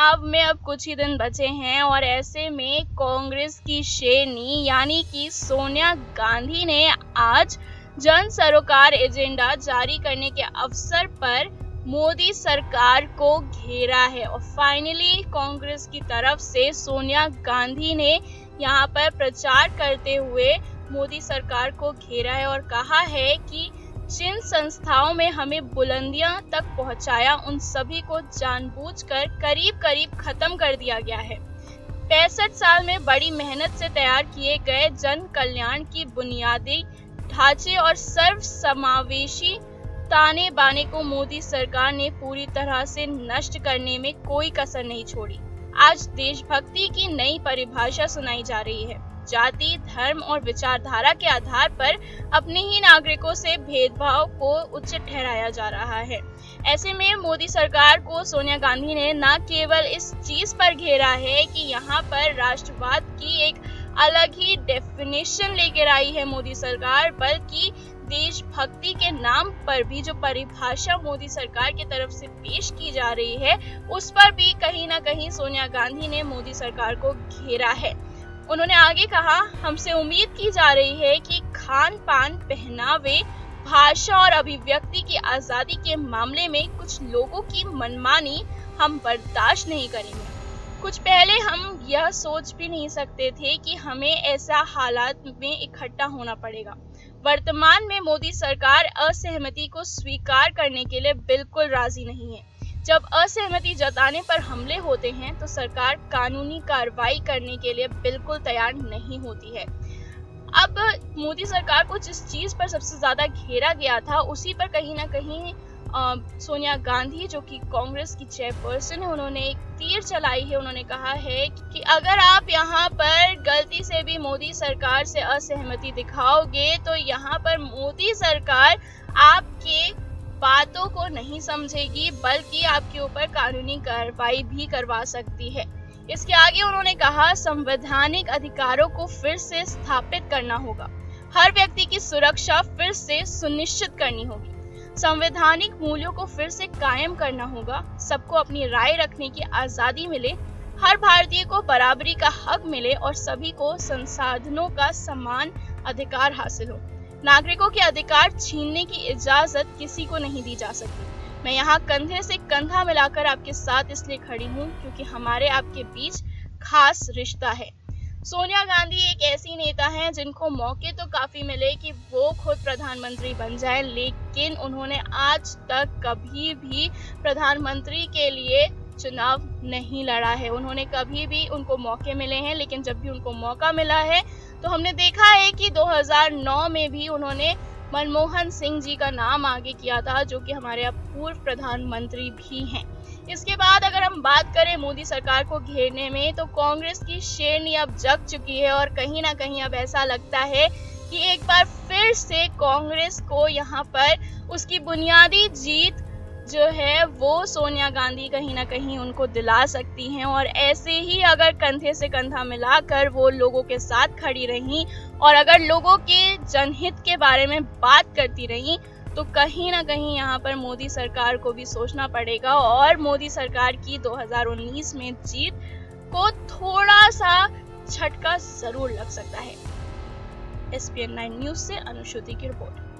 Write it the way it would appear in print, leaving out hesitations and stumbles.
चुनाव में अब कुछ ही दिन बचे हैं और ऐसे में कांग्रेस की शेरनी यानी कि सोनिया गांधी ने आज जन सरोकार एजेंडा जारी करने के अवसर पर मोदी सरकार को घेरा है और फाइनली कांग्रेस की तरफ से सोनिया गांधी ने यहां पर प्रचार करते हुए मोदी सरकार को घेरा है और कहा है कि जिन संस्थाओं में हमें बुलंदियां तक पहुंचाया उन सभी को जानबूझकर करीब करीब खत्म कर दिया गया है। 65 साल में बड़ी मेहनत से तैयार किए गए जन कल्याण की बुनियादी ढांचे और सर्व समावेशी ताने बाने को मोदी सरकार ने पूरी तरह से नष्ट करने में कोई कसर नहीं छोड़ी। आज देशभक्ति की नई परिभाषा सुनाई जा रही है। जाति, धर्म और विचारधारा के आधार पर अपने ही नागरिकों से भेदभाव को उचित ठहराया जा रहा है। ऐसे में मोदी सरकार को सोनिया गांधी ने न केवल इस चीज पर घेरा है कि यहाँ पर राष्ट्रवाद की एक अलग ही डेफिनेशन लेकर आई है मोदी सरकार, बल्कि देशभक्ति के नाम पर भी जो परिभाषा मोदी सरकार की तरफ से पेश की जा रही है उस पर भी कहीं ना कहीं सोनिया गांधी ने मोदी सरकार को घेरा है। उन्होंने आगे कहा, हमसे उम्मीद की जा रही है कि खान पान, पहनावे, भाषा और अभिव्यक्ति की आजादी के मामले में कुछ लोगों की मनमानी हम बर्दाश्त नहीं करेंगे। कुछ पहले हम यह सोच भी नहीं सकते थे कि हमें ऐसा हालात में इकट्ठा होना पड़ेगा। वर्तमान में मोदी सरकार असहमति को स्वीकार करने के लिए बिल्कुल राजी नहीं है। जब असहमति जताने पर हमले होते हैं तो सरकार कानूनी कार्रवाई करने के लिए बिल्कुल तैयार नहीं होती है। अब मोदी सरकार को जिस चीज पर सबसे ज्यादा घेरा गया था उसी पर कहीं ना कहीं सोनिया गांधी जो कि कांग्रेस की चेयरपर्सन है, उन्होंने एक तीर चलाई है। उन्होंने कहा है कि अगर आप यहाँ पर गलती से भी मोदी सरकार से असहमति दिखाओगे तो यहाँ पर मोदी सरकार आपके बातों को नहीं समझेगी बल्कि आपके ऊपर कानूनी कार्रवाई भी करवा सकती है। इसके आगे उन्होंने कहा, संवैधानिक अधिकारों को फिर से स्थापित करना होगा, हर व्यक्ति की सुरक्षा फिर से सुनिश्चित करनी होगी, संवैधानिक मूल्यों को फिर से कायम करना होगा, सबको अपनी राय रखने की आजादी मिले, हर भारतीय को बराबरी का हक मिले और सभी को संसाधनों का समान अधिकार हासिल हो। नागरिकों के अधिकार छीनने की इजाजत किसी को नहीं दी जा सकती। मैं यहाँ कंधे से कंधा मिलाकर आपके साथ इसलिए खड़ी हूँ क्योंकि हमारे आपके बीच खास रिश्ता है। सोनिया गांधी एक ऐसी नेता हैं जिनको मौके तो काफी मिले कि वो खुद प्रधानमंत्री बन जाए, लेकिन उन्होंने आज तक कभी भी प्रधानमंत्री के लिए चुनाव नहीं लड़ा है। उन्होंने कभी भी, उनको मौके मिले हैं लेकिन जब भी उनको मौका मिला है तो हमने देखा है कि 2009 में भी उन्होंने मनमोहन सिंह जी का नाम आगे किया था जो कि हमारे अब पूर्व प्रधानमंत्री भी हैं। इसके बाद अगर हम बात करें मोदी सरकार को घेरने में तो कांग्रेस की शेरनी अब जग चुकी है और कहीं ना कहीं अब ऐसा लगता है कि एक बार फिर से कांग्रेस को यहाँ पर उसकी बुनियादी जीत जो है वो सोनिया गांधी कहीं ना कहीं उनको दिला सकती हैं और ऐसे ही अगर कंधे से कंधा मिलाकर वो लोगों के साथ खड़ी रहीं और अगर लोगों के जनहित के बारे में बात करती रहीं तो कहीं ना कहीं यहाँ पर मोदी सरकार को भी सोचना पड़ेगा और मोदी सरकार की 2019 में जीत को थोड़ा सा झटका जरूर लग सकता है। SPN9 न्यूज से अनुश्रुति की रिपोर्ट।